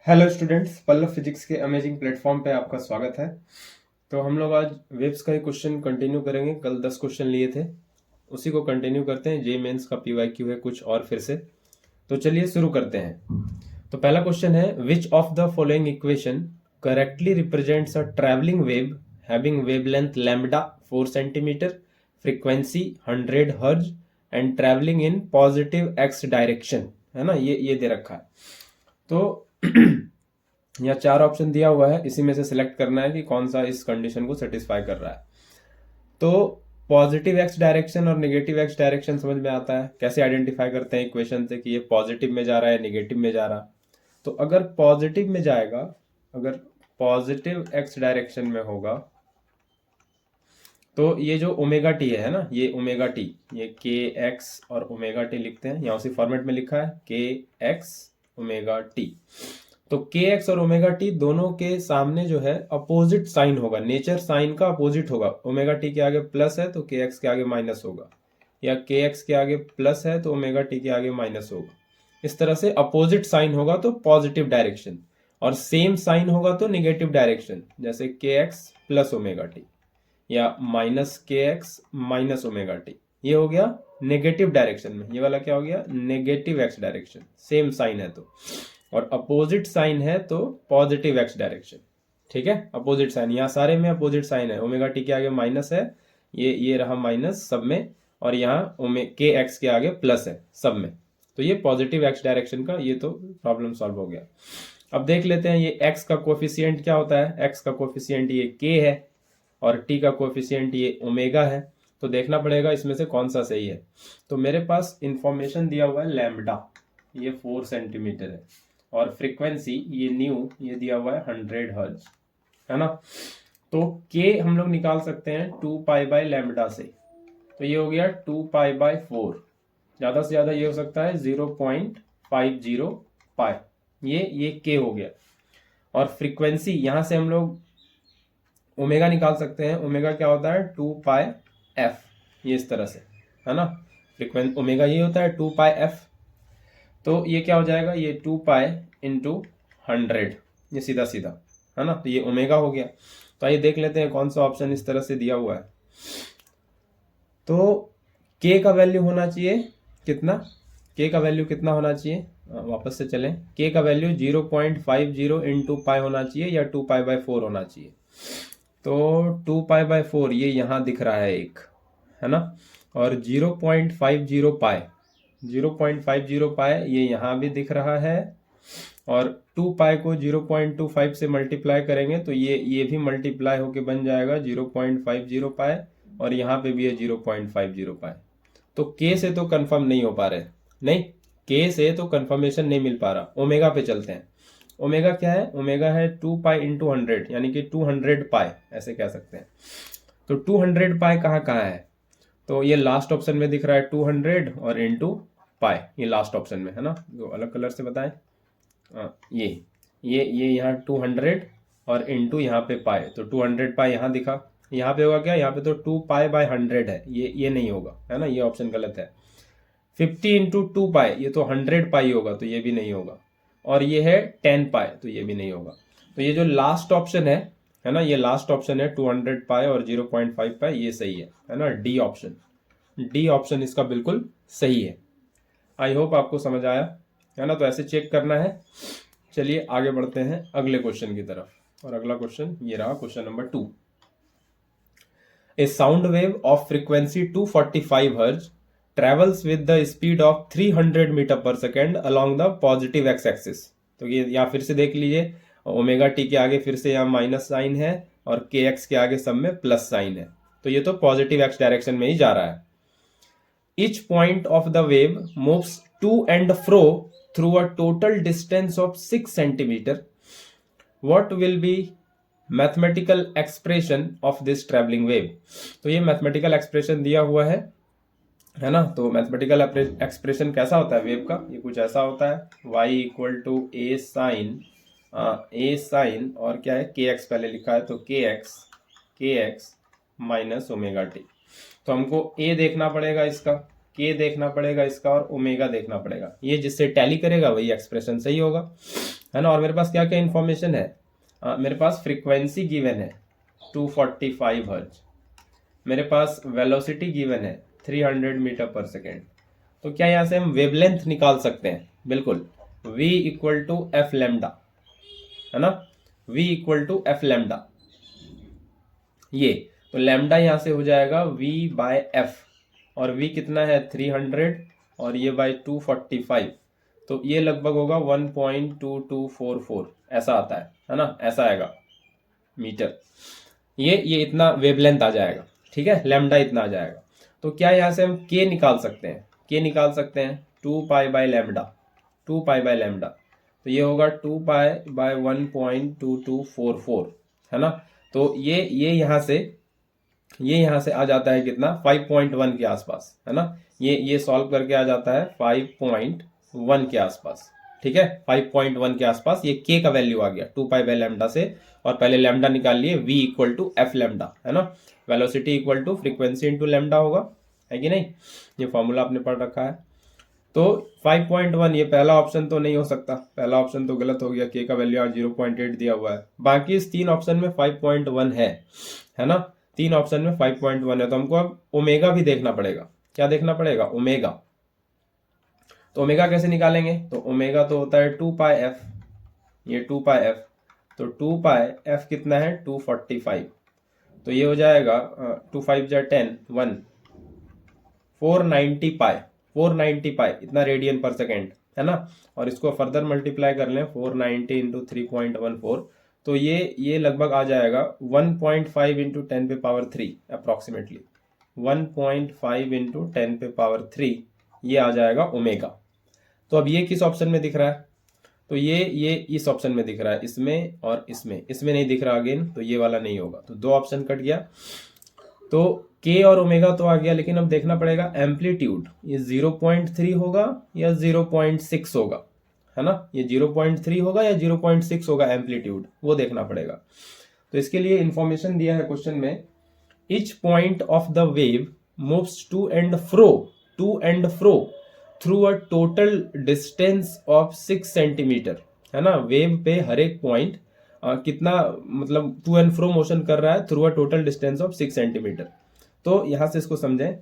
Hello students, Pallav physics के amazing platform पे आपका स्वागत है। तो हम लोग आज वेव्स का ही क्वेश्चन कंटिन्यू करेंगे। कल 10 क्वेश्चन लिए थे, उसी को कंटिन्यू करते हैं। जे मेंस का पीवाईक्यू है कुछ और फिर से। तो चलिए शुरू करते हैं। तो पहला क्वेश्चन है, which of the following equation correctly represents a travelling wave having wavelength lambda 4 centimetre, frequency 100 हर्ज and travelling in positive x direction. है ना, ये दे रखा है। तो यहाँ 4 ऑप्शन दिया हुआ है, इसी में से सिलेक्ट करना है कि कौन सा इस कंडीशन को सेटिस्फाई कर रहा है। तो पॉजिटिव एक्स डायरेक्शन और नेगेटिव एक्स डायरेक्शन समझ में आता है। कैसे आइडेंटिफाई करते हैं इक्वेशन से कि ये पॉजिटिव में जा रहा है नेगेटिव में जा रहा। तो अगर पॉजिटिव में जाएगा, अगर पॉजिटिव एक्स डायरेक्शन में होगा तो ये जो ओमेगा टी है ना, ये ओमेगा टी, ये के एक्स और ओमेगा टी लिखते हैं। यहाँ उसी फॉर्मेट में लिखा है के एक्स ओमेगा टी। तो के एक्स और ओमेगा टी दोनों के सामने जो है अपोजिट साइन होगा, नेचर साइन का अपोजिट होगा। ओमेगा टी के आगे प्लस है तो के एक्स के आगे माइनस होगा, या के एक्स के आगे प्लस है तो ओमेगा टी के आगे माइनस होगा। इस तरह से अपोजिट साइन होगा तो पॉजिटिव डायरेक्शन, और सेम साइन होगा तो निगेटिव डायरेक्शन, जैसे के एक्स प्लस ओमेगा टी या माइनस के एक्स माइनस ओमेगा टी। ये हो गया नेगेटिव डायरेक्शन में। ये वाला क्या हो गया, negative x direction, same sign है तो। और अपोजिट साइन है तो पॉजिटिव एक्स डायरेक्शन। ठीक है, अपोजिट साइन, यहाँ सारे में अपोजिट साइन है। ओमेगा टी के आगे माइनस है, ये रहा माइनस सब में, और यहाँ के एक्स के आगे प्लस है सब में। तो ये पॉजिटिव एक्स डायरेक्शन का, ये तो प्रॉब्लम सॉल्व हो गया। अब देख लेते हैं ये एक्स का कोफिशियंट क्या होता है। एक्स का कोफिशियंट ये के है और टी का कोफिशियंट ये ओमेगा है। तो देखना पड़ेगा इसमें से कौन सा सही है। तो मेरे पास इंफॉर्मेशन दिया हुआ है लैम्बडा, ये 4 सेंटीमीटर है, और फ्रीक्वेंसी ये न्यू, ये दिया हुआ है 100 हर्ज, है ना। तो के हम लोग निकाल सकते हैं 2 पाई बाय लैम्बडा से। तो ये हो गया 2 पाई बाय 4, ज़्यादा से ज़्यादा ये हो सकता है 0.50 पाई। ये के हो गया। और फ्रीक्वेंसी यहाँ से हम लोग ओमेगा निकाल सकते हैं। ओमेगा क्या होता है, 2 पाई एफ, ये इस तरह से, है ना। फ्रीक्वेंसी ओमेगा ये होता है 2 पाई एफ। तो ये क्या हो जाएगा, ये 2 पाई इंटू 100, ये सीधा सीधा, है ना। तो ये ओमेगा हो गया। तो आइए देख लेते हैं कौन सा ऑप्शन इस तरह से दिया हुआ है। तो के का वैल्यू होना चाहिए कितना, के का वैल्यू कितना होना चाहिए, वापस से चलें। के का वैल्यू 0.50 इंटू पाई होना चाहिए, या 2 पाई बाय 4 होना चाहिए। तो 2 पाई बाय 4 ये यहाँ दिख रहा है एक, है ना। और 0.50 पाई, 0.50 पाई ये यहाँ भी दिख रहा है। और 2 पाई को 0.25 से मल्टीप्लाई करेंगे तो ये भी मल्टीप्लाई होके बन जाएगा 0.50 पाई, और यहाँ पे भी है 0.50 पाई। तो के से तो कंफर्म नहीं हो पा रहे, नहीं, के से तो कंफर्मेशन नहीं मिल पा रहा। ओमेगा पे चलते हैं। ओमेगा क्या है, ओमेगा है 2 पाई इंटू 100, यानी कि 200 पाई, ऐसे कह सकते हैं। तो 200 पाई कहाँ कहाँ है, तो ये लास्ट ऑप्शन में दिख रहा है 200 और इंटू पाई, ये लास्ट ऑप्शन में है ना, जो अलग कलर से बताएं। ये यहाँ 200 और इंटू यहाँ पे पाई, तो 200 पाई यहाँ दिखा। यहाँ पे होगा क्या, यहाँ पे तो 2 पाई बाय 100 है, ये नहीं होगा, है ना, ये ऑप्शन गलत है। 50 इंटू 2 पाई, ये तो 100 पाई होगा, तो ये भी नहीं होगा। और ये है 10 पाई, तो ये भी नहीं होगा। तो ये जो लास्ट ऑप्शन है ना, ये लास्ट ऑप्शन है 200 पाई और 0.5 पाई, ये सही है ना, डी ऑप्शन। डी ऑप्शन इसका बिल्कुल सही है। आई होप आपको समझ आया, है ना। तो ऐसे चेक करना है। चलिए आगे बढ़ते हैं अगले क्वेश्चन की तरफ। और अगला क्वेश्चन ये रहा, question number 2। A sound wave of frequency 245 Hz travels with the speed of 300 metre पर second along the positive x axis। तो ये यहाँ फिर से देख लीजिए, ओमेगा टी के आगे फिर से यहाँ माइनस साइन है, और के एक्स के आगे सब में प्लस साइन है। तो ये तो पॉजिटिव एक्स डायरेक्शन में ही जा रहा है। Each point of the wave moves to and fro through a total distance of 6 centimeter. What will be mathematical expression of this travelling wave. तो ये मैथमेटिकल एक्सप्रेशन दिया हुआ है ना। तो मैथमेटिकल एक्सप्रेशन कैसा होता है वेव का, ये कुछ ऐसा होता है, y equal to a sine और क्या है, के एक्स पहले लिखा है, तो के एक्स माइनस ओमेगा टी। तो हमको ए देखना पड़ेगा इसका, के देखना पड़ेगा इसका और ओमेगा देखना पड़ेगा। ये जिससे टैली करेगा वही एक्सप्रेशन सही होगा, है ना। और मेरे पास क्या क्या इन्फॉर्मेशन है, मेरे पास फ्रीक्वेंसी गिवन है 245 हर्ट्ज, मेरे पास वेलोसिटी गिवन है 300 मीटर पर सेकेंड। तो क्या यहाँ से हम वेवलेंथ निकाल सकते हैं? बिल्कुल, v equal to f lambda, है ना, v equal to f lambda. ये तो लेमडा यहाँ से हो जाएगा v बाय एफ, और v कितना है 300 और ये बाय 245, तो ये लगभग होगा 1.2244 ऐसा आता है ना, ऐसा आएगा मीटर। ये इतना वेवलेंथ आ जाएगा, ठीक है, लेमडा इतना आ जाएगा। तो क्या यहाँ से हम के निकाल सकते हैं? के निकाल सकते हैं 2 pi by lambda, 2 pi by lambda, तो ये होगा 2 पाई बाय 1.2244, है ना। तो ये यहाँ से आ जाता है कितना, 5.1 के आसपास, है ना। ये सॉल्व करके आ जाता है 5.1 के आसपास, ठीक है, 5.1 के आसपास ये के का वैल्यू आ गया 2 पाई बाय लेमडा से। और पहले लेमडा निकाल लिए, v equal to f lambda, है ना, velocity equal to frequency into lambda होगा, है कि नहीं, ये फॉर्मूला आपने पढ़ रखा है। तो 5.1 ये पहला ऑप्शन तो नहीं हो सकता, पहला ऑप्शन तो गलत हो गया, के का वैल्यू 0.8 दिया हुआ है। बाकी इस 3 ऑप्शन में 5.1 है ना, 3 ऑप्शन में 5.1 है। तो हमको अब ओमेगा भी देखना पड़ेगा। क्या देखना पड़ेगा? ओमेगा। तो ओमेगा कैसे निकालेंगे? तो ओमेगा तो होता है 2 पाई एफ, ये 2 पाई एफ, तो 2 पाई एफ कितना है 245, तो ये हो जाएगा 2 5 जा 10 1 490 पाई, 490 पाई इतना रेडियन पर सेकेंड, है ना। और इसको फर्दर मल्टीप्लाई कर लें 490 इंटू 3.14, तो ये लगभग आ जाएगा 1.5 इंटू 10 पे पावर 3 अप्रॉक्सीमेटली, 1.5 इंटू 10 पे पावर 3 ये आ जाएगा ओमेगा। तो अब ये किस ऑप्शन में दिख रहा है? तो ये इस ऑप्शन में दिख रहा है, इसमें और इसमें नहीं दिख रहा अगेन, तो ये वाला नहीं होगा, तो 2 ऑप्शन कट गया। तो के और ओमेगा तो आ गया, लेकिन अब देखना पड़ेगा एम्पलीट्यूड, ये 0.3 होगा या 0.6 होगा, है ना, ये 0.3 होगा या 0.6 होगा एम्पलीट्यूड, वो देखना पड़ेगा। तो इसके लिए इंफॉर्मेशन दिया है क्वेश्चन में, each point of the wave moves to and fro through a total distance of 6 centimetre, है ना। वेव पे हर एक पॉइंट कितना मतलब टू एंड फ्रो मोशन कर रहा है through a total distance of 6 centimetre. तो यहां से इसको समझें,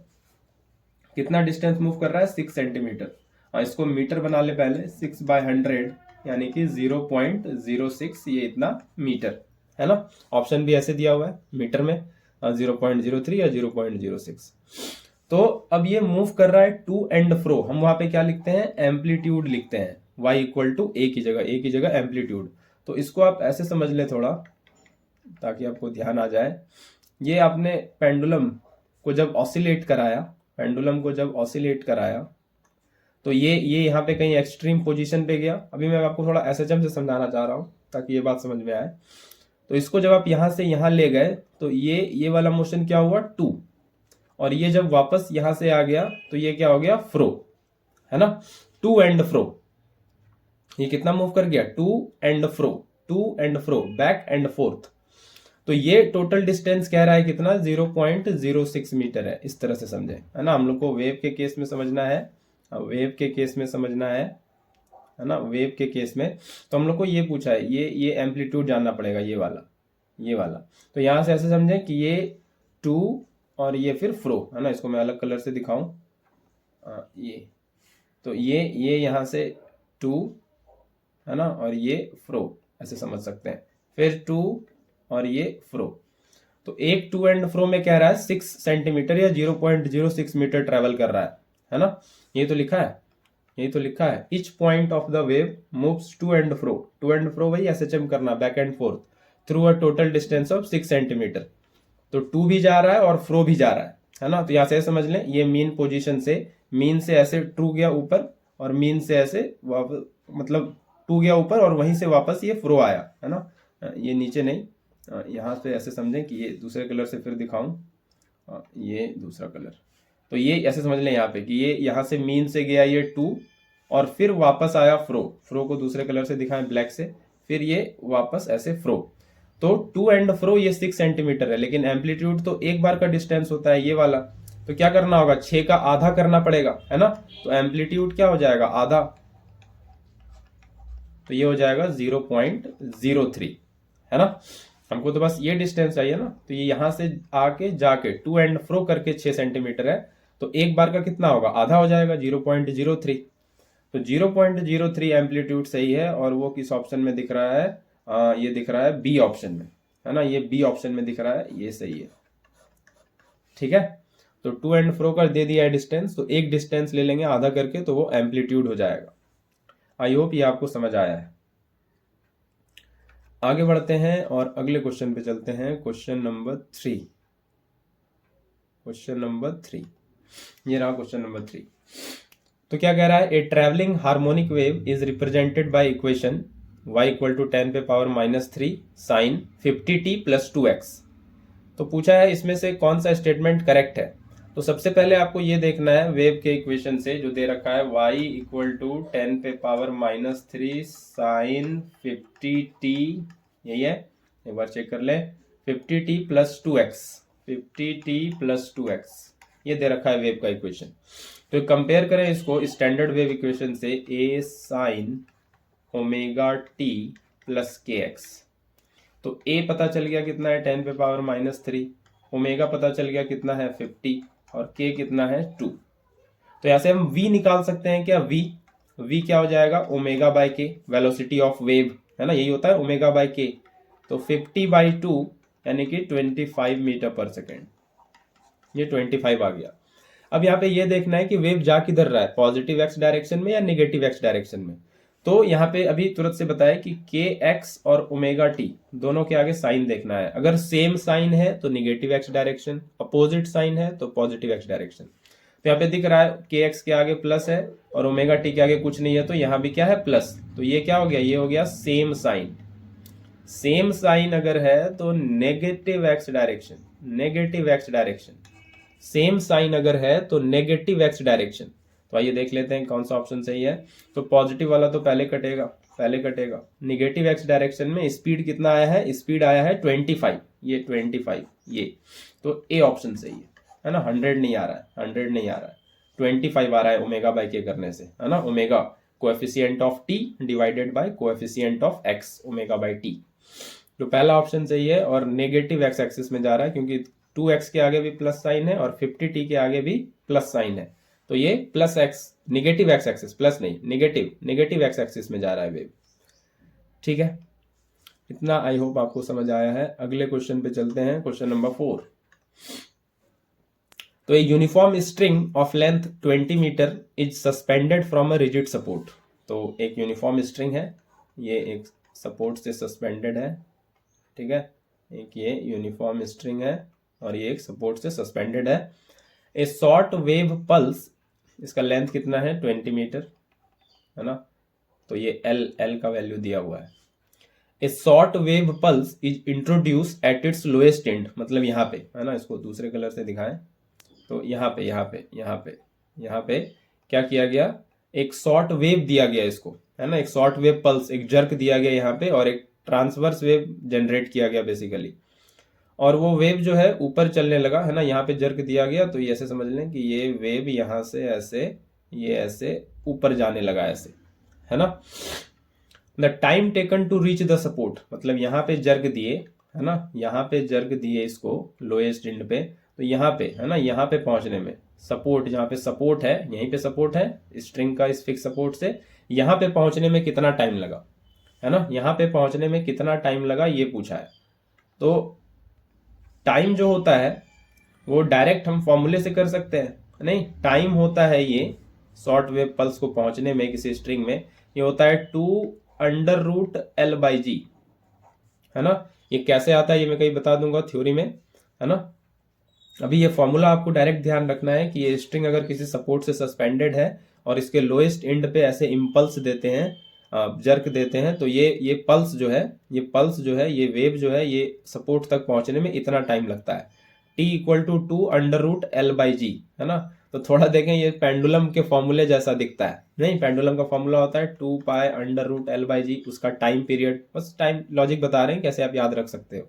कितना डिस्टेंस मूव कर रहा है 6 सेंटीमीटर। इसको मीटर बना ले पहले, 6 बाय 100 यानी कि 0.06, ये इतना मीटर, है ना। ऑप्शन भी ऐसे दिया हुआ है मीटर में, 0.03 या 0.06। तो अब ये मूव कर रहा है टू एंड फ्रो, हम वहां पे क्या लिखते हैं, एम्पलीट्यूड लिखते हैं, y इक्वल टू ए की जगह एम्पलीट्यूड। तो इसको आप ऐसे समझ ले थोड़ा, ताकि आपको ध्यान आ जाए। ये आपने पेंडुलम को जब ऑसिलेट कराया, तो ये यहाँ पे कहीं एक्सट्रीम पोजीशन पे गया। अभी मैं आपको थोड़ा एसएचएम से समझाना चाह रहा हूँ ताकि ये बात समझ में आए। तो इसको जब आप यहाँ से यहाँ ले गए, तो ये वाला मोशन क्या हुआ 2, और ये जब वापस यहां से आ गया तो ये क्या हो गया फ्रो, है ना, टू एंड फ्रो। ये कितना मूव कर गया, to and fro, back and forth. तो ये टोटल डिस्टेंस कह रहा है कितना, 0.06 मीटर है। इस तरह से समझे, है ना। हम लोग को वेव के केस में समझना है, है ना, वेव के केस में। तो हम लोग को ये पूछा है, ये एम्पलीट्यूड जानना पड़ेगा, ये वाला। तो यहां से ऐसे समझे कि ये 2 और ये फिर फ्रो, है ना। इसको मैं अलग कलर से दिखाऊं, ये तो ये यहाँ से 2, है ना, और ये फ्रो, ऐसे समझ सकते हैं। फिर 2 और ये फ्रो, तो एक टू एंड फ्रो में कह रहा है 6 सेंटीमीटर या 0.06 मीटर ट्रेवल कर रहा है ना। ये तो लिखा है, each point of the wave moves to and fro वही एसएचएम करना, back and forth, through a total distance of 6 centimetre. तो 2 भी जा रहा है और फ्रो भी जा रहा है ना। तो यहां से समझ लें, ये मीन पोजीशन से, मीन से ऐसे 2 गया ऊपर, और मीन से ऐसे वापस, मतलब 2 गया ऊपर और वहीं से वापस ये फ्रो आया, है ना। ये नीचे नहीं, यहां से ऐसे समझें कि ये दूसरे कलर से फिर दिखाऊं, ये दूसरा कलर। तो ये ऐसे समझ लें यहाँ पे कि ये यहाँ से मीन से गया ये 2, और फिर वापस आया फ्रो को दूसरे कलर से दिखाएं, ब्लैक से, फिर ये वापस ऐसे फ्रो। तो टू एंड फ्रो ये 6 सेंटीमीटर है, लेकिन एम्पलीट्यूड तो एक बार का डिस्टेंस होता है ये वाला, तो क्या करना होगा, 6 का आधा करना पड़ेगा, है ना। तो एम्पलीट्यूड क्या हो जाएगा, आधा, तो ये हो जाएगा 0.03, है ना। हमको तो बस ये डिस्टेंस चाहिए ना, तो ये यहां से आके जाके टू एंड फ्रो करके 6 सेंटीमीटर है, तो एक बार का कितना होगा, आधा हो जाएगा 0.03। तो 0.03 एम्पलीट्यूड सही है, और वो किस ऑप्शन में दिख रहा है, ये दिख रहा है बी ऑप्शन में, है ना, ये बी ऑप्शन में दिख रहा है, ये सही है। ठीक है, तो टू एंड फ्रो कर दे दिया है डिस्टेंस, तो एक डिस्टेंस ले लेंगे आधा करके, तो वो एम्पलीट्यूड हो जाएगा। आई होप ये आपको समझ आया है। आगे बढ़ते हैं और अगले क्वेश्चन पे चलते हैं, क्वेश्चन नंबर 3। क्वेश्चन नंबर 3, ये रहा क्वेश्चन नंबर 3। तो क्या कह रहा है, a travelling harmonic wave is represented by equation y equal to 10 पे power -3 sign 50t plus 2x। तो पूछा है इसमें से कौन सा स्टेटमेंट करेक्ट है। तो सबसे पहले आपको ये देखना है वेव के इक्वेशन से जो दे रखा है, y इक्वल टू 10 पे पावर -3 साइन 50t, यही है, एक बार चेक कर ले, 50t plus 2x, 50t plus 2x, ये दे रखा है वेव का इक्वेशन। तो कंपेयर करें इसको स्टैंडर्ड वेव इक्वेशन से, a sine omega T plus के एक्स। तो a पता चल गया कितना है, 10 पे पावर -3, ओमेगा पता चल गया कितना है 50, और k कितना है 2। तो यहाँ से हम v निकाल सकते हैं क्या, v क्या हो जाएगा, ओमेगा बाय के, वेलोसिटी ऑफ वेव, है ना, यही होता है ओमेगा बाय के। तो 50/2 यानी कि 25 मीटर पर सेकेंड, ये 25 आ गया। अब यहाँ पे ये देखना है कि वेव जा किधर रहा है, पॉजिटिव एक्स डायरेक्शन में या निगेटिव एक्स डायरेक्शन में। तो यहाँ पे अभी तुरंत से बताया कि के एक्स और ओमेगा टी दोनों के आगे साइन देखना है, अगर सेम साइन है तो negative x direction, opposite sign है तो पॉजिटिव एक्स डायरेक्शन। तो यहाँ पे दिख रहा है के एक्स के आगे प्लस है और ओमेगा टी के आगे कुछ नहीं है, तो यहाँ भी क्या है प्लस, तो ये क्या हो गया, ये हो गया सेम साइन। सेम साइन अगर है तो negative x direction, negative x direction, same sign अगर है तो नेगेटिव एक्स डायरेक्शन। तो आइए देख लेते हैं कौन सा ऑप्शन सही है। तो पॉजिटिव वाला तो पहले कटेगा, पहले कटेगा। निगेटिव एक्स डायरेक्शन में स्पीड कितना आया है, स्पीड आया है 25, ये 25, ये तो ए ऑप्शन सही है ना। 100 नहीं आ रहा है, 100 नहीं आ रहा है, 25 आ रहा है ओमेगा बाय के करने से, है ना। Omega coefficient of T divided by coefficient of x, omega by T. तो पहला ऑप्शन सही है, और नेगेटिव एक्स एक्सिस में जा रहा है क्योंकि 2x के आगे भी प्लस साइन है और 50t के आगे भी प्लस साइन है, तो ये plus x, negative x axis, plus नहीं, निगेटिव एक्स एक्सिस में जा रहा है वेव। ठीक है, इतना आई होप आपको समझ आया है। अगले क्वेश्चन पे चलते हैं, क्वेश्चन नंबर 4। तो a uniform string of length 20 metre is suspended from a rigid support. तो एक यूनिफॉर्म स्ट्रिंग है, ये एक सपोर्ट से सस्पेंडेड है, ठीक है, एक ये यूनिफॉर्म स्ट्रिंग है और ये एक सपोर्ट से सस्पेंडेड है। ए शॉर्ट वेव पल्स, इसका लेंथ कितना है 20 मीटर, है ना, तो ये एल का वैल्यू दिया हुआ है। ए short wave pulse is introduce at its lowest and, मतलब यहाँ पे, है ना, इसको दूसरे कलर से दिखाएं, तो यहाँ पे क्या किया गया, एक शॉर्ट वेव दिया गया इसको, है ना, एक शॉर्ट वेव पल्स, एक जर्क दिया गया यहाँ पे, और एक ट्रांसवर्स वेव जनरेट किया गया बेसिकली। और वो वेव जो है ऊपर चलने लगा, है ना, यहाँ पे जर्क दिया गया, तो ये ऐसे समझ लें कि ये वेव यहाँ से ऐसे, ये ऐसे ऊपर जाने लगा ऐसे, है ना। The time taken to reach the support, मतलब यहाँ पे जर्क दिए, है ना, यहाँ पे जर्क दिए इसको लोएस्ट एंड पे, तो यहाँ पे, है ना, यहाँ पे पहुंचने में सपोर्ट, जहाँ पे सपोर्ट है, यहीं पे सपोर्ट है स्ट्रिंग का, इस फिक्स सपोर्ट से यहाँ पे पहुंचने में कितना टाइम लगा, है ना, यहाँ पे पहुंचने में कितना टाइम लगा ये पूछा है। तो टाइम जो होता है वो डायरेक्ट हम फॉर्मूले से कर सकते हैं, नहीं, टाइम होता है ये शॉर्ट वेव पल्स को पहुंचने में किसी स्ट्रिंग में, ये होता है 2√L/g, है ना। ये कैसे आता है ये मैं कहीं बता दूंगा थ्योरी में, है ना। अभी ये फॉर्मूला आपको डायरेक्ट ध्यान रखना है कि ये स्ट्रिंग अगर किसी सपोर्ट से सस्पेंडेड है और इसके लोएस्ट एंड पे ऐसे इम्पल्स देते हैं, जर्क देते हैं, तो ये पल्स जो है, ये वेव जो है, ये सपोर्ट तक पहुंचने में इतना टाइम लगता है, t इक्वल टू 2√L/g, है ना। तो थोड़ा देखें, ये पेंडुलम के फॉर्मूले जैसा दिखता है, नहीं, पेंडुलम का फॉर्मूला होता है 2π√L/g, उसका टाइम पीरियड, बस टाइम लॉजिक बता रहे हैं कैसे आप याद रख सकते हो।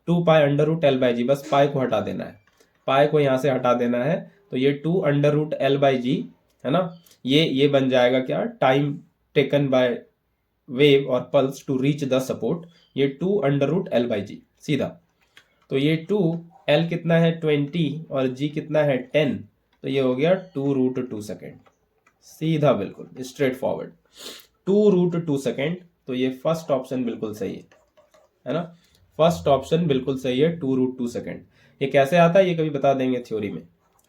2π√L/g, बस पाई को हटा देना है, पाई को यहाँ से हटा देना है, तो ये 2√L/g है ना, ये बन जाएगा क्या, टाइम टेकन बाय वेव और pulse to reach the support, ये 2√L/g सीधा। तो ये 2 L कितना है 20 और G कितना है 10, तो ये हो गया 2√2 सेकेंड, सीधा बिल्कुल स्ट्रेट फॉरवर्ड 2√2 सेकेंड। तो ये फर्स्ट ऑप्शन बिल्कुल सही है ना, फर्स्ट ऑप्शन बिल्कुल सही है 2√2 सेकेंड। ये कैसे आता है ये कभी बता देंगे थ्योरी में,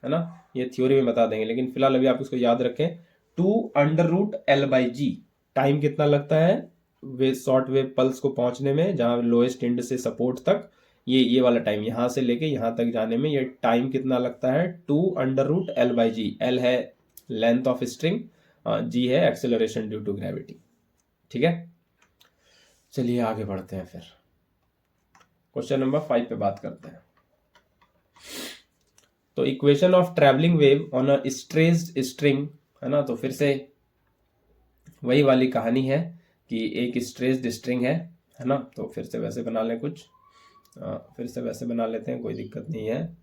है ना, ये थ्योरी में बता देंगे, लेकिन फिलहाल अभी आप इसको याद रखें 2√L/g टाइम कितना लगता है वे शॉर्ट वेव पल्स को पहुंचने में, जहां लोएस्ट एंड से सपोर्ट तक, ये वाला टाइम यहां से लेके यहां तक जाने में ये टाइम कितना लगता है 2√L/g। L है लेंथ ऑफ स्ट्रिंग, G है एक्सेलरेशन ड्यू टू ग्रेविटी। ठीक है, चलिए आगे बढ़ते हैं, फिर क्वेश्चन नंबर 5 पे बात करते हैं। तो equation of travelling wave on a stressed string, है ना, तो फिर से वही वाली कहानी है कि एक स्ट्रेस्ड स्ट्रिंग है ना, तो फिर से वैसे बना लें कुछ, फिर से वैसे बना लेते हैं, कोई दिक्कत नहीं है,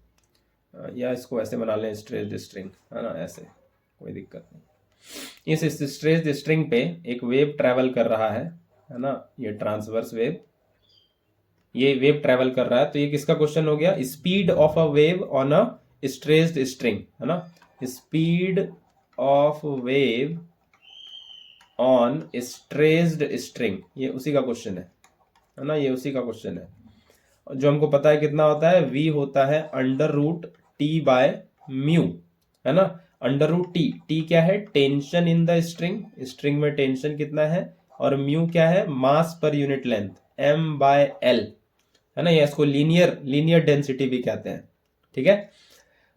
या इसको ऐसे बना लें स्ट्रेस्ड स्ट्रिंग, है ना, ऐसे कोई दिक्कत नहीं। इस स्ट्रेस्ड स्ट्रिंग पे एक वेव ट्रैवल कर रहा है ना, ये ट्रांसवर्स वेव, ये वेव ट्रैवल कर रहा है। तो ये किसका क्वेश्चन हो गया, speed of a wave on a stressed string, है ना, speed of wave on stressed string, ये उसी का क्वेश्चन है ना, ये उसी का क्वेश्चन है। जो हमको पता है कितना होता है, v होता है √T/μ, है ना, √T क्या है, tension in the string, string में टेंशन कितना है, और म्यू क्या है, मास पर यूनिट लेंथ, m/l, है ना, ये इसको लीनियर डेंसिटी भी कहते हैं। ठीक है,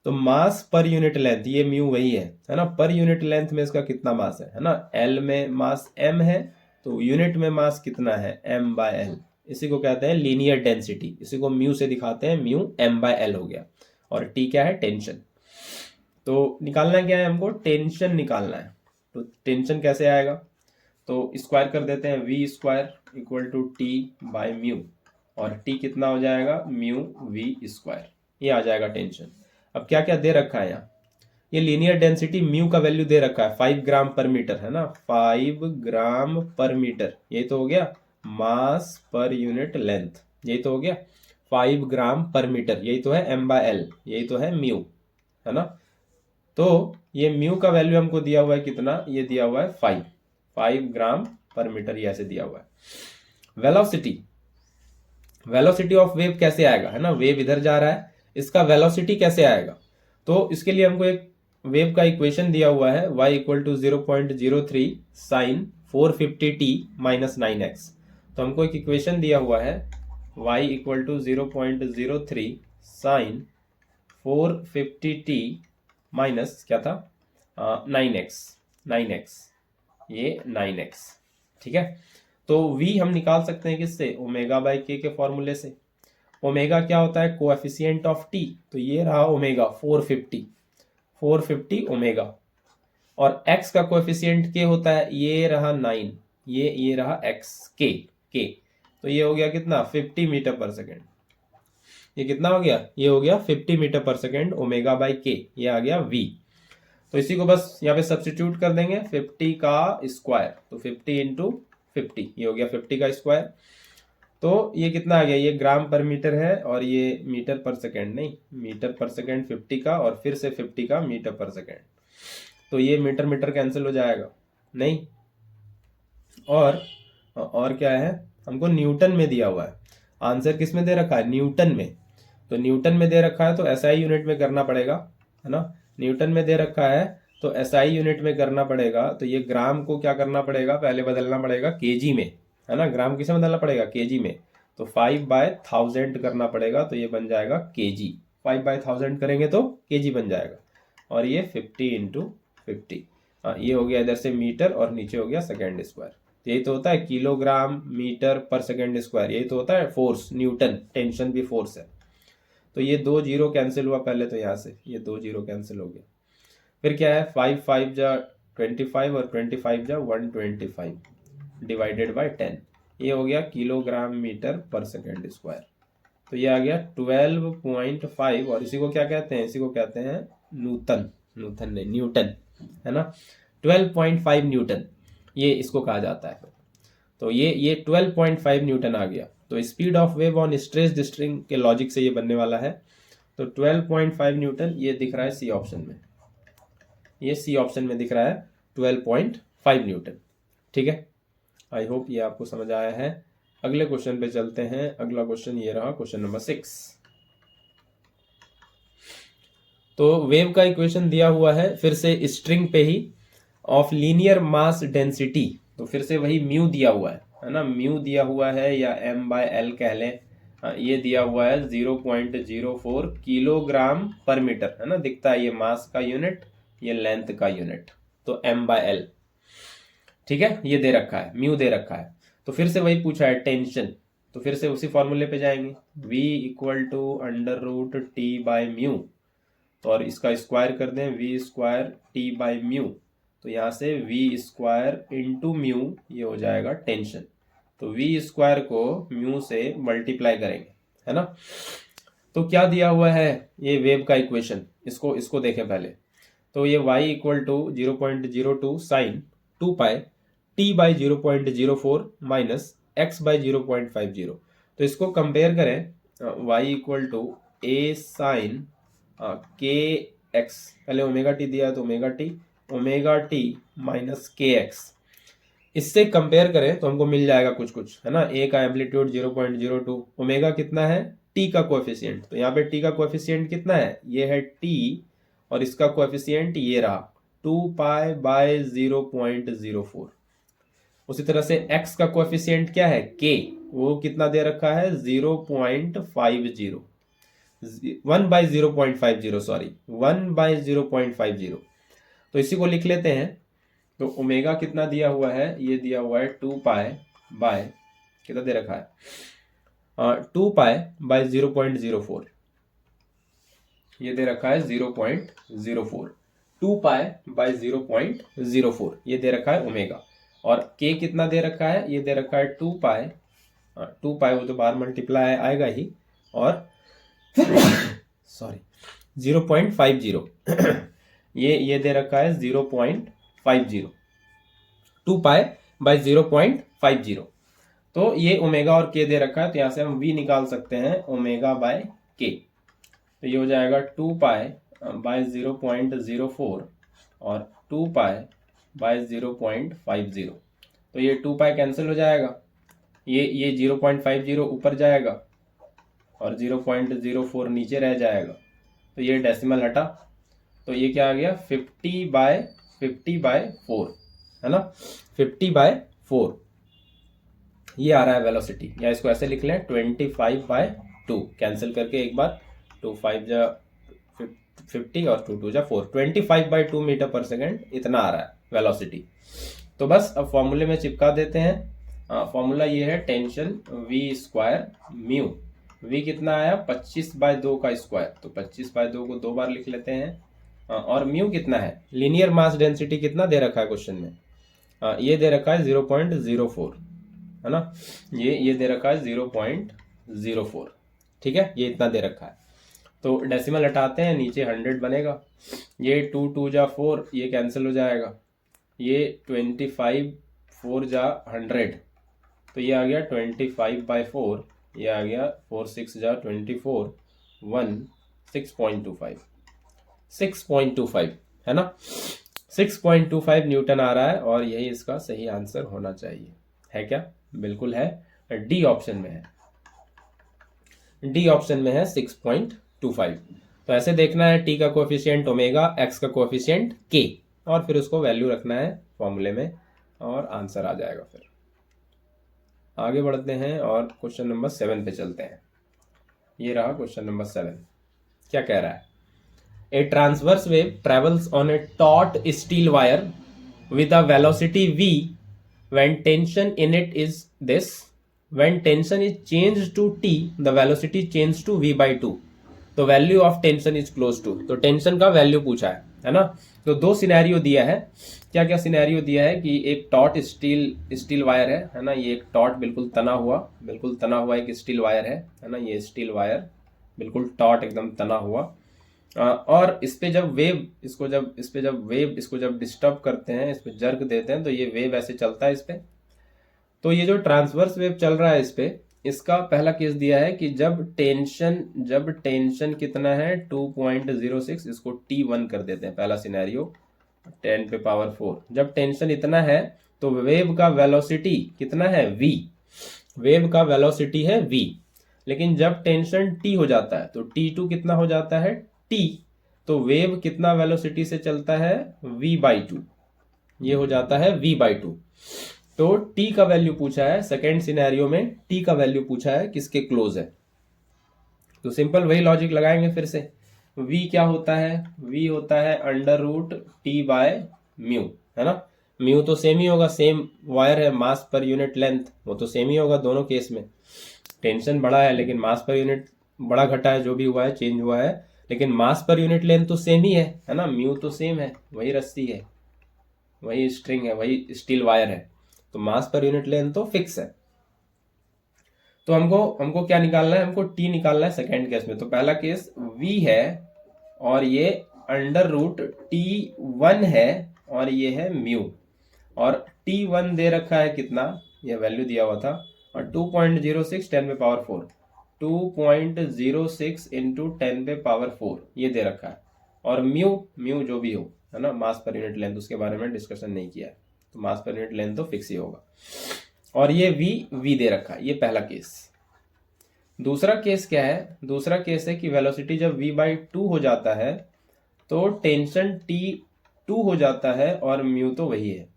तो मास पर यूनिट लेंथ, ये म्यू वही है ना, पर यूनिट लेंथ में इसका कितना मास है ना, एल में मास m है, तो यूनिट में मास कितना है m/l, इसी को कहते हैं लीनियर डेंसिटी, इसी को म्यू से दिखाते हैं, म्यू m/l हो गया, और टी क्या है, टेंशन। तो निकालना क्या है हमको, टेंशन निकालना है। तो टेंशन कैसे आएगा, तो स्क्वायर कर देते हैं, v² इक्वल टू T/μ, और टी कितना हो जाएगा, म्यू v², ये आ जाएगा टेंशन। अब क्या क्या दे रखा है यहाँ, ये लीनियर डेंसिटी म्यू का वैल्यू दे रखा है 5 ग्राम पर मीटर, है ना, 5 ग्राम पर मीटर, ये तो हो गया मास पर यूनिट लेंथ, यही तो हो गया 5 ग्राम पर मीटर, यही तो है m/l, यही तो है म्यू, है ना। तो ये म्यू का वैल्यू हमको दिया हुआ है कितना, ये दिया हुआ है 5 ग्राम पर मीटर, ये ऐसे दिया हुआ है। वेलोसिटी ऑफ वेव कैसे आएगा, है ना, वेव इधर जा रहा है, इसका वेलोसिटी कैसे आएगा, तो इसके लिए हमको एक वेव का इक्वेशन दिया हुआ है, y equal to 0.03 sine 450t minus 9x। तो हमको एक इक्वेशन दिया हुआ है y equal to 0.03 sine 450t minus क्या था 9x, ये 9x। ठीक है, तो v हम निकाल सकते हैं किससे, ω/k के फॉर्मूले से। ओमेगा क्या होता है, कोएफिशिएंट ऑफ टी, तो ये रहा ओमेगा 450 ओमेगा, और x का कोएफिशिएंट k होता है, ये रहा 9, ये रहा x k, तो ये हो गया कितना 50 मीटर पर सेकेंड, ये कितना हो गया, ये हो गया 50 मीटर पर सेकेंड ω/k, ये आ गया v। तो इसी को बस यहाँ पे सब्स्टिट्यूट कर देंगे, 50 का स्क्वायर, तो 50 इंटू 50, ये हो गया 50 का स्क्वायर। तो ये कितना आ गया, ये ग्राम पर मीटर है, और ये मीटर पर सेकेंड, नहीं मीटर पर सेकेंड 50 का, और फिर से 50 का मीटर पर सेकेंड, तो ये मीटर कैंसिल हो जाएगा, नहीं, और क्या है, हमको न्यूटन में दिया हुआ है, आंसर किस में दे रखा है, न्यूटन में। तो न्यूटन में दे रखा है तो SI यूनिट में करना पड़ेगा, है ना, न्यूटन में दे रखा है तो SI यूनिट में करना पड़ेगा। तो ये ग्राम को क्या करना पड़ेगा, पहले बदलना पड़ेगा केजी में, है ना, ग्राम किसे बदलना पड़ेगा, केजी में, तो 5/1000 करना पड़ेगा, तो ये बन जाएगा केजी, 5/1000 करेंगे तो केजी बन जाएगा, और ये 50 इंटू 50, ये हो गया इधर से मीटर, और नीचे हो गया सेकेंड स्क्वायर, यही तो होता है किलोग्राम मीटर पर सेकेंड स्क्वायर, यही तो होता है फोर्स, न्यूटन, टेंशन भी फोर्स है। तो ये 2 जीरो कैंसिल हुआ पहले, तो यहाँ से ये 2 जीरो कैंसिल हो गया, फिर क्या है 5 5 जा 25 और 25 जा 125 डिवाइडेड बाय 10, ये हो गया किलोग्राम मीटर पर सेकेंड स्क्वायर, तो ये आ गया 12.5, और इसी को क्या कहते हैं, इसी को कहते हैं न्यूटन, न्यूटन नहीं, न्यूटन, है ना, 12.5 न्यूटन, ये इसको कहा जाता है। तो ये 12.5 न्यूटन आ गया। तो speed of wave on stretched string के लॉजिक से ये बनने वाला है। तो 12.5 न्यूटन ये दिख रहा है सी ऑप्शन में, ये सी ऑप्शन में दिख रहा है 12.5 न्यूटन। ठीक है, आई होप ये आपको समझ आया है। अगले क्वेश्चन पे चलते हैं। अगला क्वेश्चन ये रहा, क्वेश्चन नंबर 6। तो वेव का इक्वेशन दिया हुआ है फिर से स्ट्रिंग पे ही, ऑफ लीनियर मास डेंसिटी। तो फिर से वही म्यू दिया हुआ है ना, म्यू दिया हुआ है या m/l कह लें। ये दिया हुआ है 0.04 किलोग्राम पर मीटर, है ना, दिखता है ये मास का यूनिट, ये लेंथ का यूनिट, तो m/l। ठीक है, ये दे रखा है, म्यू दे रखा है। तो फिर से वही पूछा है टेंशन, तो फिर से उसी फॉर्मूले पे जाएंगे, v = √t/μ। तो और इसका स्क्वायर कर दें, v² t/μ। तो यहाँ से v² इंटू म्यू, ये हो जाएगा टेंशन। तो v² को म्यू से मल्टीप्लाई करेंगे, है ना। तो क्या दिया हुआ है ये वेव का इक्वेशन, इसको देखें पहले। तो ये y = 0.02 sign 2π t/0.04 minus x/0.50। तो इसको कंपेयर करें, y = a साइन kx, पहले ओमेगा टी दिया है तो ओमेगा टी माइनस के एक्स, इससे कंपेयर करें तो हमको मिल जाएगा कुछ कुछ, है ना। ए का एम्पलीट्यूड 0.02, ओमेगा कितना है, टी का कोएफिशिएंट। तो यहाँ पे टी का कोएफिशिएंट कितना है, ये है टी, और इसका कोएफिशिएंट ये रहा 2π/0.04। उसी तरह से x का कोएफिशिएंट क्या है, k, वो कितना दे रखा है 0.50, 1/0.50, सॉरी 1/0.50। तो इसी को लिख लेते हैं। तो ओमेगा कितना दिया हुआ है, ये दिया हुआ है 2π कितना दे रखा है, 2π/0.04, ये दे रखा है 0.04, 2π/0.04 ये दे रखा है ओमेगा। और k कितना दे रखा है, ये दे रखा है 2π, वो तो बाहर मल्टीप्लाई आएगा ही, और सॉरी 0.50 ये दे रखा है 0.50, 2π/0.50। तो ये ओमेगा और के दे रखा है, तो यहाँ से हम v निकाल सकते हैं ओमेगा/k। तो ये हो जाएगा 2π/0.04 और 2π/0.50। तो ये 2π कैंसिल हो जाएगा, ये 0.50 ऊपर जाएगा और 0.04 नीचे रह जाएगा। तो ये डेसिमल हटा, तो ये क्या आ गया 50/4, है ना, 50/4 ये आ रहा है वेलोसिटी। या इसको ऐसे लिख लें 25/2, कैंसिल करके एक बार, 2 5 जा 50 और 2 2 जा 4, 25/2 मीटर पर सेकेंड इतना आ रहा है वेलोसिटी। तो बस अब फॉर्मूले में चिपका देते हैं। फॉर्मूला ये है टेंशन v² म्यू, v कितना आया 25/2 का स्क्वायर, तो 25/2 को 2 बार लिख लेते हैं। और म्यू कितना है, लीनियर मास डेंसिटी कितना दे रखा है क्वेश्चन में, ये दे रखा है 0.04, है ना, ये दे रखा है 0.04। ठीक है, ये इतना दे रखा है। तो डेसिमल हटाते हैं, नीचे 100 बनेगा, ये 2 2 जा 4, ये कैंसिल हो जाएगा, ये 25 4 जा 100, तो ये आ गया 25/4, ये आ गया 4 6 जा 24, 1 6.25 है ना, 6.25 न्यूटन आ रहा है, और यही इसका सही आंसर होना चाहिए। है क्या, बिल्कुल है, डी ऑप्शन में है, डी ऑप्शन में है 6.25। तो ऐसे देखना है, टी का कोएफिशिएंट ओमेगा, एक्स का कोएफिशिएंट के, और फिर उसको वैल्यू रखना है फॉर्मूले में, और आंसर आ जाएगा। फिर आगे बढ़ते हैं और क्वेश्चन नंबर 7 पे चलते हैं। ये रहा क्वेश्चन नंबर 7। क्या कह रहा है, a transverse wave travels on a taut steel wire with a velocity v when tension in it is this, when tension is changed to t the velocity changed to v/2, तो value of tension is close to. तो tension का value पूछा है ना। तो दो scenario दिया है, क्या क्या सिनेरियो दिया है कि एक टॉट स्टील वायर है ना, ये एक टॉट बिल्कुल तना हुआ एक स्टील वायर है ना, ये स्टील वायर बिल्कुल टॉट एकदम तना हुआ, और इस पे जब वेव इसको जब डिस्टर्ब करते हैं, इस पे जर्क देते हैं, तो ये वेव ऐसे चलता है इस पे। तो ये जो ट्रांसवर्स वेव चल रहा है इस पे, इसका पहला केस दिया है कि जब टेंशन कितना है 2.06, इसको T1 कर देते हैं, पहला सिनेरियो 10 पे पावर 4। जब टेंशन इतना है तो वेव का वेलोसिटी कितना है v, वेव का वेलोसिटी है v। लेकिन जब टेंशन t हो जाता है तो T2 कितना हो जाता है t, तो वेव कितना वेलोसिटी से चलता है v/2, ये हो जाता है v/2। तो t का वैल्यू पूछा है सेकेंड सिनेरियो में, t का वैल्यू पूछा है किसके क्लोज है, तो सिंपल वही लॉजिक लगाएंगे फिर से। v क्या होता है, v होता है √T/μ, है ना। म्यू तो सेम ही होगा, सेम वायर है, मास पर यूनिट लेंथ, वो तो सेम ही होगा दोनों केस में। टेंशन बड़ा है लेकिन मास पर यूनिट बड़ा घटा है, जो भी हुआ है चेंज हुआ है, लेकिन मास पर यूनिट लेंथ तो सेम ही है ना। म्यू तो सेम है, वही रस्सी है, वही स्ट्रिंग है, वही स्टील वायर है, तो मास पर यूनिट लेंथ तो फिक्स है। तो हमको क्या निकालना है, हमको टी निकालना है सेकेंड केस में। तो पहला केस v है और ये √T1 है और ये है म्यू, और T1 दे रखा है कितना, ये वैल्यू दिया हुआ था, और 2.06 10 पे पावर 4, 2.06 इंटू 10 पे पावर 4 ये दे रखा है। और म्यू जो भी हो, है ना, मास पर यूनिट लेंथ, उसके बारे में डिस्कशन नहीं किया है, तो मास पर यूनिट लेंथ तो फिक्स ही होगा। और ये v दे रखा है, ये पहला केस। दूसरा केस क्या है, दूसरा केस है कि वेलोसिटी जब v/2 हो जाता है तो टेंशन T2 हो जाता है और म्यू तो वही है।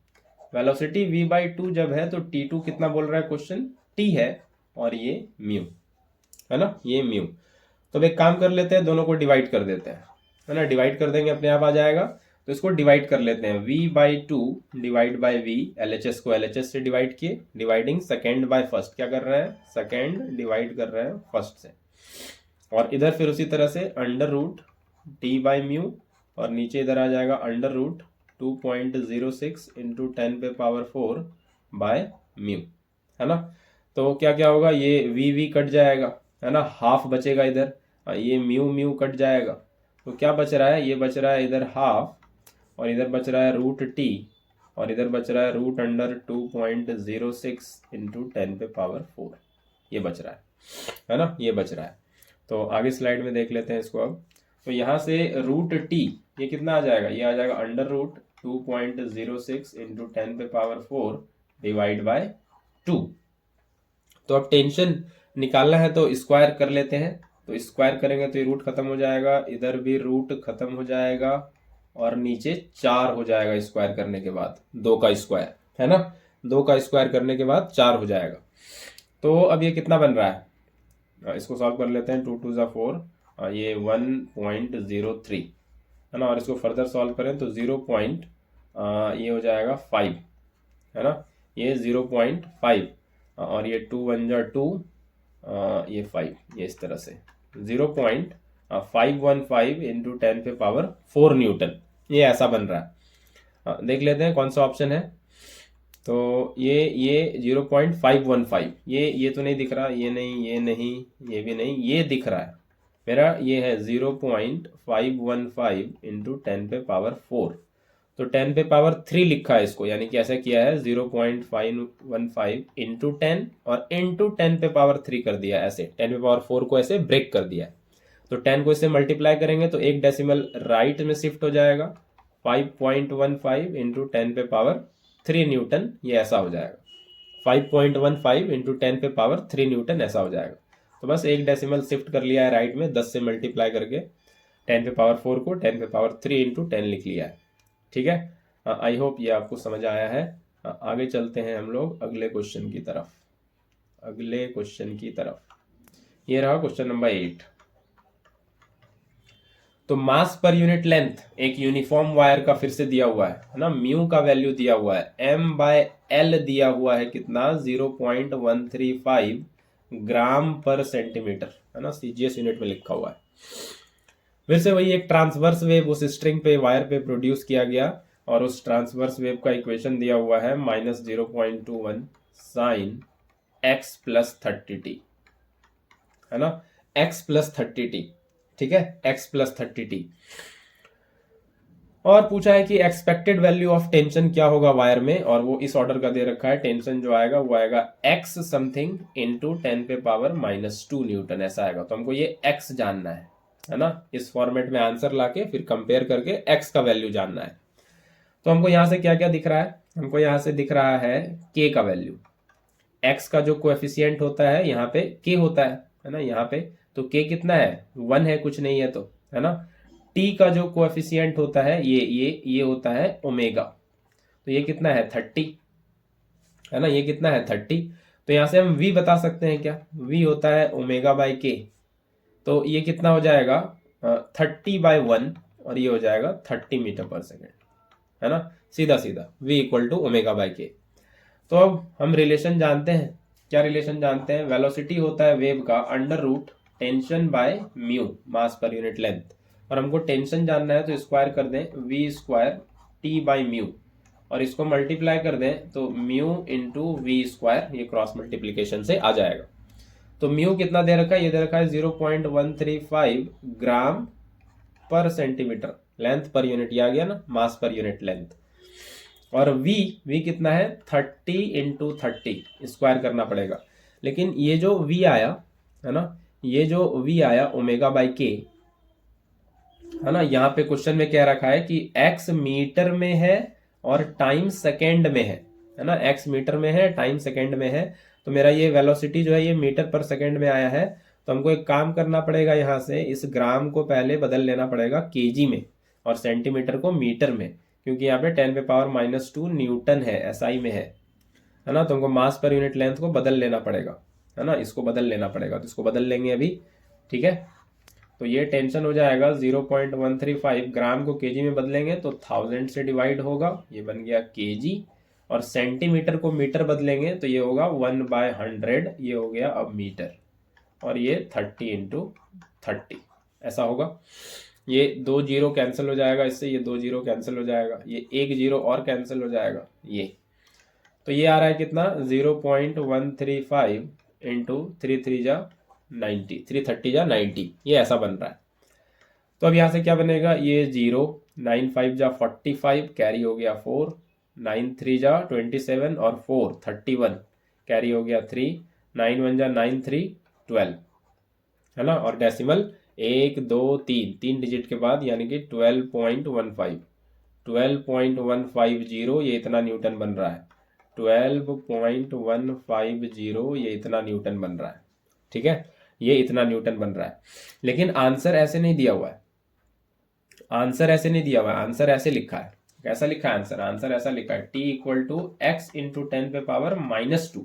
वेलोसिटी v/2 जब है तो T2 कितना बोल रहा है क्वेश्चन, T है, और ये म्यू है ना, ये म्यू। तो अब एक काम कर लेते हैं, दोनों को डिवाइड कर देते हैं, है ना, डिवाइड कर देंगे अपने आप आ जाएगा। तो इसको डिवाइड कर लेते हैं, v/2 divide by v, LHS को LHS से डिवाइड किए, डिवाइडिंग सेकेंड बाय फर्स्ट, क्या कर रहे हैं, सेकेंड डिवाइड कर रहे हैं फर्स्ट से, और इधर फिर उसी तरह से √T/μ, और नीचे इधर आ जाएगा √2.06 इंटू 10 पे पावर 4 बाय म्यू, है ना। तो क्या क्या होगा, ये v कट जाएगा, है ना, हाफ बचेगा इधर, ये म्यू कट जाएगा, तो क्या बच रहा है, ये बच रहा है इधर हाफ, और इधर बच रहा है √T, और इधर बच रहा है √2.06 इंटू 10 पे पावर 4, ये बच रहा है ना, ये बच रहा है। तो आगे स्लाइड में देख लेते हैं इसको अब। तो यहाँ से √T ये कितना आ जाएगा, ये आ जाएगा √2.06 इंटू 10 पे पावर 4 डिवाइड बाय 2। तो अब टेंशन निकालना है तो स्क्वायर कर लेते हैं, तो स्क्वायर करेंगे तो ये रूट खत्म हो जाएगा, इधर भी रूट खत्म हो जाएगा, और नीचे 4 हो जाएगा स्क्वायर करने के बाद, 2 का स्क्वायर, है ना, 2 का स्क्वायर करने के बाद 4 हो जाएगा। तो अब ये कितना बन रहा है, इसको सॉल्व कर लेते हैं, 2 2 ज़ा 4, ये 1.03, है ना, और इसको फर्दर सॉल्व करें तो ये हो जाएगा 5, है ना, ये 0.5, और ये 2 1 जा 2, ये 5, ये इस तरह से 0.515 इंटू 10 पे पावर 4 न्यूटन, ये ऐसा बन रहा है। देख लेते हैं कौन सा ऑप्शन है। तो ये 0.515, ये तो नहीं दिख रहा, ये नहीं, ये नहीं, ये भी नहीं, ये दिख रहा है मेरा, ये है 0.515 इंटू 10 पे पावर 4, तो 10 पे पावर 3 लिखा है इसको, यानी कि ऐसा किया है 0.515 इंटू 10 और इंटू 10 पे पावर 3 कर दिया, ऐसे 10 पे पावर 4 को ऐसे ब्रेक कर दिया। तो 10 को इससे मल्टीप्लाई करेंगे तो एक डेसिमल राइट में शिफ्ट हो जाएगा, 5.15 इंटू 10 पे पावर 3 न्यूटन, ये ऐसा हो जाएगा, 5.15 इंटू 10 पे पावर 3 न्यूटन ऐसा हो जाएगा। तो बस एक डेसिमल शिफ्ट कर लिया है राइट में, 10 से मल्टीप्लाई करके 10 पे पावर 4 को 10 पे पावर 3 इंटू 10 लिख लिया है। ठीक है, आई होप ये आपको समझ आया है। आगे चलते हैं हम लोग अगले क्वेश्चन की तरफ, अगले क्वेश्चन की तरफ। ये रहा क्वेश्चन नंबर 8। तो मास पर यूनिट लेंथ एक यूनिफॉर्म वायर का फिर से दिया हुआ है ना, म्यू का वैल्यू दिया हुआ है, m/l दिया हुआ है कितना, 0.135 ग्राम पर सेंटीमीटर, है ना, CGS यूनिट में लिखा हुआ है। फिर से वही एक ट्रांसवर्स वेव उस स्ट्रिंग पे वायर पे प्रोड्यूस किया गया, और उस ट्रांसवर्स वेव का इक्वेशन दिया हुआ है -0.21 sin x + 30t, है ना, x + 30t। ठीक है, x प्लस 30t। और पूछा है कि एक्सपेक्टेड वैल्यू ऑफ टेंशन क्या होगा वायर में, और वो इस ऑर्डर का दे रखा है। टेंशन जो आएगा वो आएगा x समथिंग इंटू 10 पे पावर -2 न्यूटन, ऐसा आएगा। तो हमको ये x जानना है ना, इस फॉर्मेट में आंसर लाके फिर कंपेयर करके x का वैल्यू जानना है। तो हमको यहाँ से क्या क्या दिख रहा है, हमको यहाँ से दिख रहा है k का वैल्यू, x का जो कोएफिशिएंट होता है यहाँ पे k होता है ना, यहाँ पे तो k कितना है, 1 है, कुछ नहीं है तो, है ना। t का जो कोएफिशिएंट होता है ये होता है ओमेगा, तो ये कितना है 30, है ना, ये कितना है 30। तो यहाँ से हम v बता सकते हैं क्या, v होता है ओमेगा बाई के, तो ये कितना हो जाएगा 30/1, और ये हो जाएगा 30 मीटर पर सेकेंड, है ना, सीधा सीधा v equal to omega by k. तो अब हम रिलेशन जानते हैं, क्या रिलेशन जानते हैं, वेलोसिटी होता है वेव का under root tension by mu, mass per unit length, और हमको टेंशन जानना है तो स्क्वायर कर दें v square t by mu, और इसको मल्टीप्लाई कर दें तो म्यू इंटू वी स्क्वायर, ये क्रॉस मल्टीप्लीकेशन से आ जाएगा। तो म्यू कितना दे रखा है, ये दे रखा है 0.135 ग्राम पर सेंटीमीटर, लेंथ पर यूनिट, ये आ गया ना, मास पर यूनिट लेंथ। और v कितना है 30 इंटू 30, स्क्वायर करना पड़ेगा। लेकिन ये जो v आया है ना, ये जो v आया ओमेगा बाई के, है ना, यहाँ पे क्वेश्चन में क्या रखा है कि x मीटर में है और टाइम सेकेंड में है ना, x मीटर में है, टाइम सेकेंड में है। तो मेरा ये वेलोसिटी जो है ये मीटर पर सेकेंड में आया है, तो हमको एक काम करना पड़ेगा, यहाँ से इस ग्राम को पहले बदल लेना पड़ेगा केजी में, और सेंटीमीटर को मीटर में, क्योंकि यहाँ पे 10 पे पावर -2 न्यूटन है, एसआई में है ना। तो हमको मास पर यूनिट लेंथ को बदल लेना पड़ेगा, है ना, इसको बदल लेना पड़ेगा, तो इसको बदल लेंगे अभी, ठीक है। तो ये टेंशन हो जाएगा 0.135, ग्राम को केजी में बदलेंगे तो 1000 से डिवाइड होगा, ये बन गया केजी, और सेंटीमीटर को मीटर बदलेंगे तो ये होगा 1/100, ये हो गया अब मीटर, और ये 30 इंटू 30 ऐसा होगा। ये 2 जीरो कैंसिल हो जाएगा इससे, ये 2 जीरो कैंसिल हो जाएगा, ये 1 जीरो और कैंसिल हो जाएगा, ये तो ये आ रहा है कितना 0.135 इंटू 3 जा 90, 330 जा 90, ये ऐसा बन रहा है। तो अब यहाँ से क्या बनेगा, ये 0, 9 5 जा 45, कैरी हो गया 4, 9 3 जा 27 और 4 31, कैरी हो गया 3, 9 1 जा 9 3 12, है ना, और डेसिमल 1 2 3 3 डिजिट के बाद, यानी कि 12.15, 12.150, ये इतना न्यूटन बन रहा है, 12.150, ये इतना न्यूटन बन रहा है, ठीक है, ये इतना न्यूटन बन रहा है। लेकिन आंसर ऐसे नहीं दिया हुआ है, आंसर ऐसे नहीं दिया हुआ है, आंसर ऐसे लिखा है, कैसा लिखा है आंसर, आंसर ऐसा लिखा है t equal to x into 10 पे पावर -2,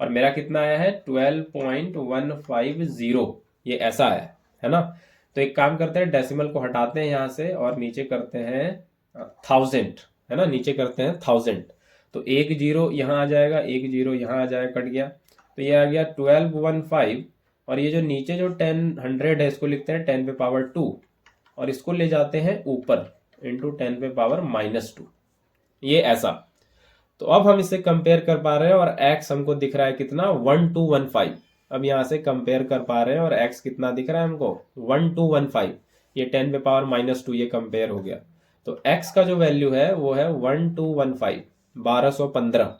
और मेरा कितना आया है 12.150, ये ऐसा है ना। तो एक काम करते हैं, डेसिमल को हटाते हैं यहाँ से और नीचे करते हैं 1000, है ना, नीचे करते हैं 1000, तो 1 जीरो यहाँ आ जाएगा, 1 जीरो यहाँ आ जाएगा, कट गया, तो ये आ गया 1215, और ये जो नीचे जो 100 है इसको लिखते हैं 10 पे पावर 2, और इसको ले जाते हैं ऊपर इंटू 10 पे पावर -2, ये ऐसा। तो अब हम इसे कंपेयर कर पा रहे हैं, और x हमको दिख रहा है कितना 1215, अब यहाँ से कंपेयर कर पा रहे हैं, और x कितना दिख रहा है हमको 1215, ये 10 पे पावर -2, ये कंपेयर हो गया। तो x का जो वैल्यू है वो है 1215,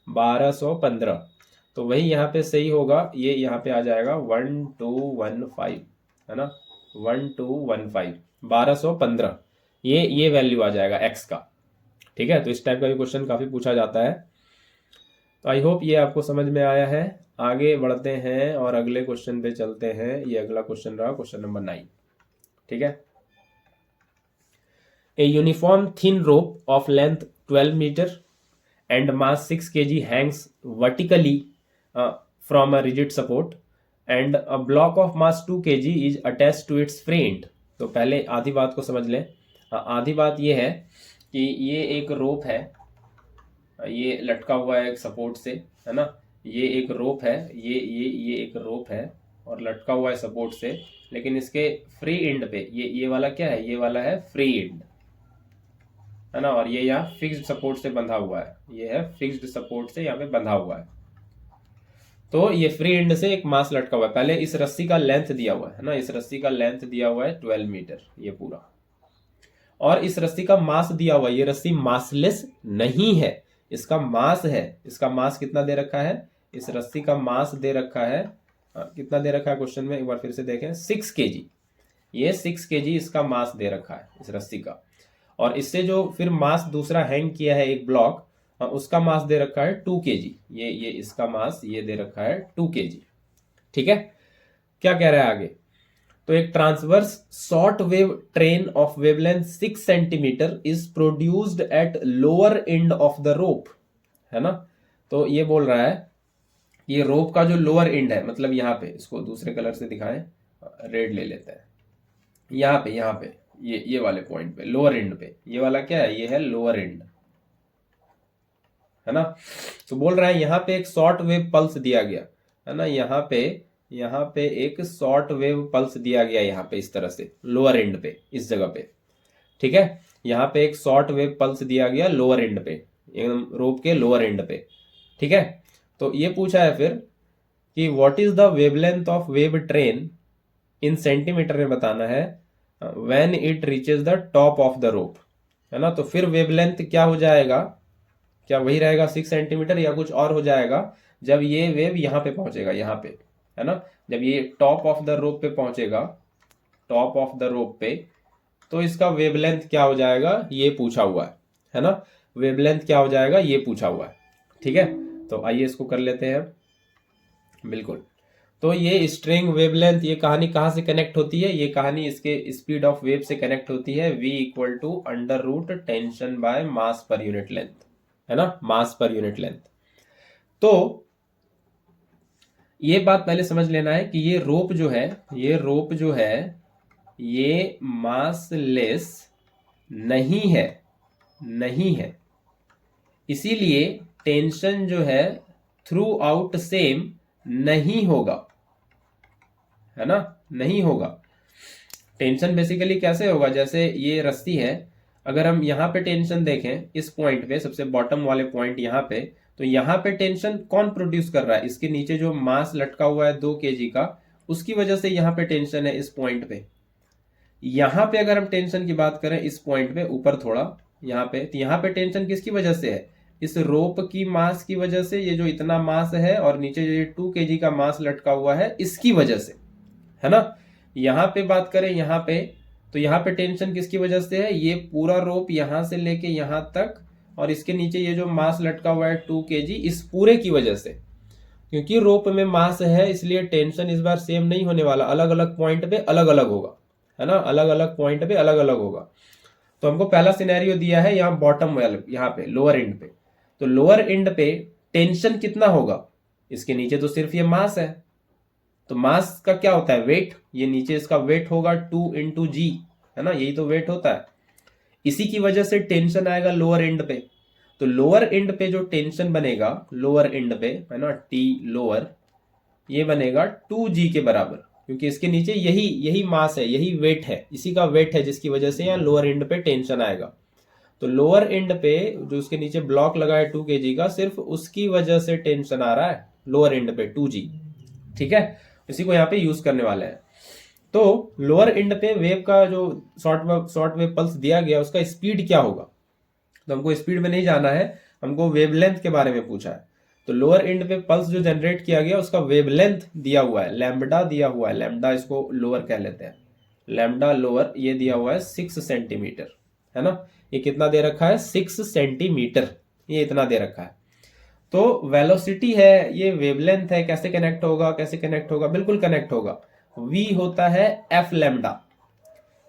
1215, तो वही यहाँ पे सही होगा, ये यहाँ पे आ जाएगा 1215, है ना, 1215, 1215, ये वैल्यू आ जाएगा x का, ठीक है। तो इस टाइप का भी क्वेश्चन काफी पूछा जाता है। तो आई होप ये आपको समझ में आया है। आगे बढ़ते हैं और अगले क्वेश्चन पे चलते हैं। ये अगला क्वेश्चन रहा, क्वेश्चन नंबर 9, ठीक है। A uniform thin rope of length 12 metre and mass 6 kg hangs vertically from a rigid support and a block of mass 2 kg is attached to its free end. तो पहले आधी बात को समझ लें। आधी बात ये है कि ये एक रोप है, ये लटका हुआ है एक सपोर्ट से, है ना, ये एक रोप है, ये एक रोप है और लटका हुआ है सपोर्ट से, लेकिन इसके फ्री एंड पे ये वाला क्या है, ये वाला है फ्री एंड, है ना, और ये यहाँ फिक्स्ड सपोर्ट से बंधा हुआ है, ये है फिक्स्ड सपोर्ट से यहाँ पे बंधा हुआ है। तो ये फ्री एंड से एक मास लटका हुआ है। पहले इस रस्सी का लेंथ दिया हुआ है ना, इस रस्सी का लेंथ दिया हुआ है 12 मीटर ये पूरा, और इस रस्सी का मास दिया हुआ है। ये रस्सी मासलेस नहीं है, इसका मास है। इसका मास कितना दे रखा है, इस रस्सी का मास दे रखा है, कितना दे रखा है क्वेश्चन में, एक बार फिर से देखें, 6 केजी। ये 6 केजी इसका मास दे रखा है इस रस्सी का। और इससे जो फिर मास दूसरा हैंग किया है एक ब्लॉक, उसका मास दे रखा है 2 केजी। ये इसका मास ये दे रखा है 2 केजी। ठीक है, क्या कह रहा है आगे, तो एक transverse short wave train of wavelength 6 centimetre is produced at lower end of the rope, है ना। तो ये बोल रहा है ये रोप का जो लोअर एंड है, मतलब यहाँ पे, इसको दूसरे कलर से दिखाएं, रेड ले लेते हैं, यहाँ पे ये वाले पॉइंट पे, लोअर एंड पे, ये वाला क्या है, ये है लोअर एंड, है ना। तो बोल रहा है यहाँ पे एक शॉर्ट वेव पल्स दिया गया, है ना, यहाँ पे एक शॉर्ट वेव पल्स दिया गया, यहाँ पे इस तरह से लोअर एंड पे, इस जगह पे। ठीक है, यहाँ पे एक शॉर्ट वेव पल्स दिया गया लोअर एंड पे, एकदम रोप के लोअर एंड पे। ठीक है, तो ये पूछा है फिर कि what is the wavelength of wave train in centimetre में बताना है when it reaches the top of the rope, है ना। तो फिर वेवलेंथ क्या हो जाएगा, क्या वही रहेगा 6 सेंटीमीटर या कुछ और हो जाएगा, जब ये वेव यहाँ पे पहुंचेगा, यहाँ पे, है ना, जब ये टॉप ऑफ द रोप पे पहुंचेगा, टॉप ऑफ द रोप पे, तो इसका वेवलेंथ क्या हो जाएगा ये पूछा हुआ है ना, वेवलेंथ क्या हो जाएगा ये पूछा हुआ है। ठीक है, तो आइए इसको कर लेते हैं। बिल्कुल, तो ये स्ट्रिंग वेवलेंथ, ये कहानी कहाँ से कनेक्ट होती है, ये कहानी इसके स्पीड ऑफ वेव से कनेक्ट होती है, v equal to under root tension by mass per unit length, है ना, मास पर यूनिट लेंथ। तो ये बात पहले समझ लेना है कि ये रोप जो है, ये मासलेस नहीं है, इसीलिए टेंशन जो है थ्रू आउट सेम नहीं होगा, है ना, नहीं होगा। टेंशन बेसिकली कैसे होगा, जैसे ये रस्सी है, अगर हम यहाँ पे टेंशन देखें इस पॉइंट पे, सबसे बॉटम वाले पॉइंट यहाँ पे, तो यहाँ पे टेंशन कौन प्रोड्यूस कर रहा है, इसके नीचे जो मास लटका हुआ है 2 केजी का, उसकी वजह से यहाँ पे टेंशन है इस पॉइंट पे। यहाँ पे अगर हम टेंशन की बात करें इस पॉइंट पे ऊपर थोड़ा यहाँ पे, तो यहाँ पे टेंशन किसकी वजह से है, इस रोप की मास की वजह से, ये जो इतना मास है और नीचे जो 2 केजी का मास लटका हुआ है इसकी वजह से, है ना। यहाँ पे बात करें यहाँ पे, तो यहाँ पे टेंशन किसकी वजह से है, ये पूरा रोप यहाँ से लेके यहाँ तक और इसके नीचे ये जो मास लटका हुआ है 2 केजी, इस पूरे की वजह से, क्योंकि रोप में मास है इसलिए टेंशन इस बार सेम नहीं होने वाला, अलग अलग पॉइंट पे अलग अलग होगा, है ना, अलग अलग पॉइंट पे अलग अलग होगा। तो हमको पहला सिनेरियो दिया है यहाँ बॉटम वाले, यहाँ पे लोअर एंड पे, तो लोअर एंड पे टेंशन कितना होगा, इसके नीचे तो सिर्फ ये मास है, तो मास का क्या होता है वेट, ये नीचे इसका वेट होगा 2 इंटू जी, है ना, यही तो वेट होता है, इसी की वजह से टेंशन आएगा लोअर एंड पे। तो लोअर एंड पे जो टेंशन बनेगा लोअर एंड पे, है ना, टी लोअर, ये बनेगा 2g के बराबर, क्योंकि इसके नीचे यही मास है, यही वेट है, इसी का वेट है, जिसकी वजह से यहाँ लोअर एंड पे टेंशन आएगा। तो लोअर एंड पे जो उसके नीचे ब्लॉक लगा है 2 केजी का, सिर्फ उसकी वजह से टेंशन आ रहा है लोअर एंड पे 2g। ठीक है, इसी को यहाँ पे यूज करने वाले हैं। तो लोअर एंड पे वेव का जो शॉर्ट वेव पल्स दिया गया उसका स्पीड क्या होगा, तो हमको स्पीड में नहीं जाना है, हमको वेवलेंथ के बारे में पूछा है। तो लोअर एंड पे पल्स जो जनरेट किया गया उसका वेवलेंथ दिया हुआ है, लैम्बडा दिया हुआ है, लैम्बडा इसको लोअर कह लेते हैं, लैम्बडा लोअर ये दिया हुआ है 6 सेंटीमीटर, है ना, ये कितना दे रखा है 6 सेंटीमीटर, ये इतना दे रखा है। तो वेलोसिटी है, ये वेवलेंथ है, कैसे कनेक्ट होगा, बिल्कुल कनेक्ट होगा, v होता है एफ लैम्बडा,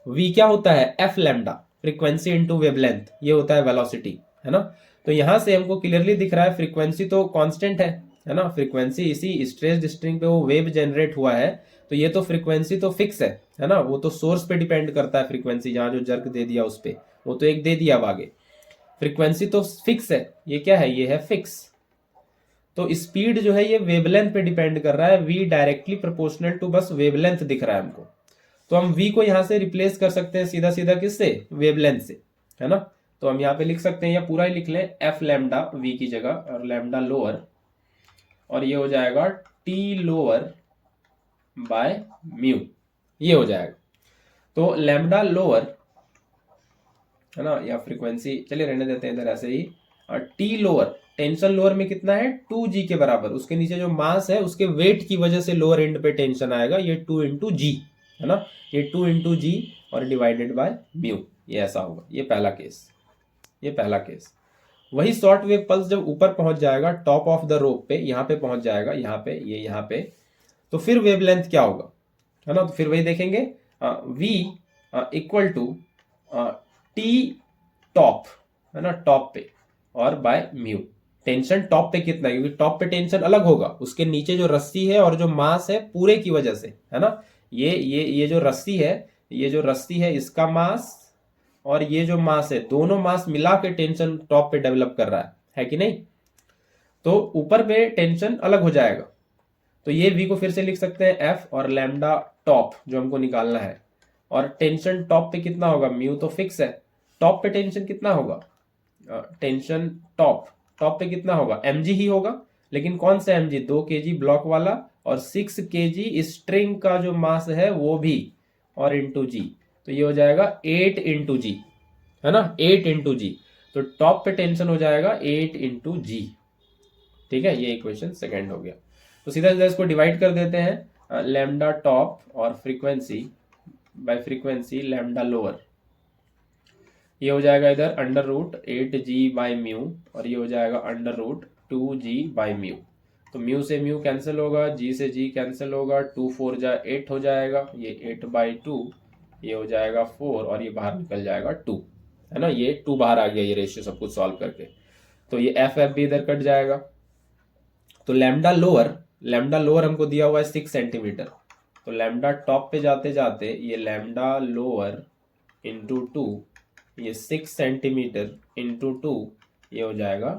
v क्या होता है F lambda, frequency into wavelength, ये होता है वेलोसिटी, है ना। तो यहां से हमको क्लियरली दिख रहा है फ्रीक्वेंसी तो कांस्टेंट है ना, फ्रीक्वेंसी इसी स्ट्रेस्ड स्ट्रिंग पे वो वेव जनरेट हुआ है, तो ये तो फ्रीक्वेंसी तो फिक्स है ना, वो तो सोर्स पे डिपेंड करता है, फ्रीक्वेंसी जहां जो जर्क दे दिया उस पे, वो तो एक दे दिया अब आगे, फ्रीक्वेंसी तो फिक्स है, ये क्या है, ये है फिक्स। तो स्पीड जो है ये वेवलेंथ पे डिपेंड कर रहा है, v डायरेक्टली प्रोपोर्शनल टू बस वेवलेंथ दिख रहा है हमको, तो हम v को यहां से रिप्लेस कर सकते हैं सीधा सीधा किससे, वेवलेंथ से, है ना। तो हम यहाँ पे लिख सकते हैं या पूरा ही लिख लें, एफ लैम्डा v की जगह और लैम्डा लोअर, और ये हो जाएगा टी लोअर बाय म्यू, ये हो जाएगा। तो लैम्डा लोअर है ना, या फ्रीक्वेंसी चलिए रहने देते हैं इधर ऐसे ही। टी लोअर, टेंशन लोअर में कितना है 2g के बराबर, उसके नीचे जो मास है उसके वेट की वजह से लोअर एंड पे टेंशन आएगा, ये 2 इंटू जी है ना, ये 2 इंटू जी और डिवाइडेड बाय म्यू, ये ऐसा होगा। ये पहला केस, ये पहला केस। वही शॉर्ट वेव पल्स जब ऊपर पहुंच जाएगा टॉप ऑफ द रोप पे, यहाँ पे पहुंच जाएगा, यहाँ पे, ये यहाँ पे, तो फिर वेवलेंथ क्या होगा है ना, तो फिर वही देखेंगे v equal to T top है ना, टॉप पे और बाय म्यू। टेंशन टॉप पे कितना है, क्योंकि टॉप पे टेंशन अलग होगा, उसके नीचे जो रस्सी है और जो मास है पूरे की वजह से है ना, ये जो रस्सी है, ये जो रस्सी है इसका मास और ये जो मास है, दोनों मास मिला के टेंशन टॉप पे डेवलप कर रहा है कि नहीं। तो ऊपर पे टेंशन अलग हो जाएगा, तो ये v को फिर से लिख सकते हैं f और लैम्डा टॉप जो हमको निकालना है, और टेंशन टॉप पे कितना होगा, म्यू तो फिक्स है, टॉप पे टेंशन कितना होगा, टेंशन टॉप पे कितना होगा, mg ही होगा, लेकिन कौन सा mg, 2 kg ब्लॉक वाला और 6 kg स्ट्रिंग का जो मास है वो भी, और इंटू जी, तो ये हो जाएगा 8 इंटू जी है ना, 8 इंटू जी, तो टॉप पे टेंशन हो जाएगा 8 इंटू जी। ठीक है, ये इक्वेशन सेकेंड हो गया। तो सीधा सीधा इसको डिवाइड कर देते हैं, लैम्डा टॉप और frequency bye frequency lambda lower, ये हो जाएगा इधर under root 8g by mu, और ये हो जाएगा under root 2g by mu. तो म्यू से म्यू कैंसिल होगा, g से g कैंसिल होगा, 2 4 जा 8 हो जाएगा, ये 8 बाई 2, ये हो जाएगा 4 और ये बाहर निकल जाएगा 2 है ना, ये 2 बाहर आ गया ये रेशियो सब कुछ सॉल्व करके। तो ये एफ भी इधर कट जाएगा। तो लैम्डा लोअर हमको दिया हुआ है 6 सेंटीमीटर, तो लैम्डा टॉप पे जाते जाते ये लैम्डा लोअर इंटू 2, ये 6 सेंटीमीटर इंटू 2, ये हो जाएगा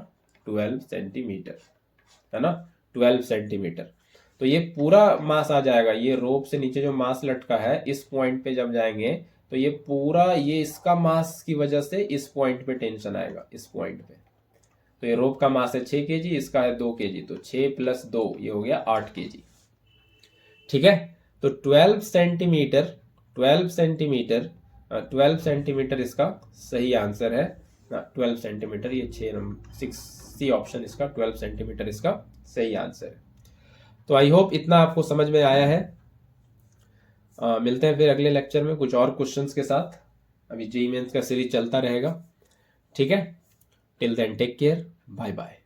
12 सेंटीमीटर है ना, 12 सेंटीमीटर। तो ये पूरा मास आ जाएगा, ये रोप से नीचे जो मास लटका है इस पॉइंट पे जब जाएंगे तो ये पूरा, ये इसका मास की वजह से इस पॉइंट पे टेंशन आएगा, इस पॉइंट पे। तो ये रोप का मास है 6 kg, इसका है 2 kg, तो 6 प्लस 2 ये हो गया 8 kg। ठीक है, तो 12 सेंटीमीटर 12 सेंटीमीटर इसका सही आंसर है। 12 सेंटीमीटर, ये 6 ऑप्शन इसका 12 सेंटीमीटर इसका सही आंसर है। तो आई होप इतना आपको समझ में आया है। मिलते हैं फिर अगले लेक्चर में कुछ और क्वेश्चंस के साथ। अभी जेईई मेंस का सीरीज चलता रहेगा। ठीक है, till then take care, bye bye.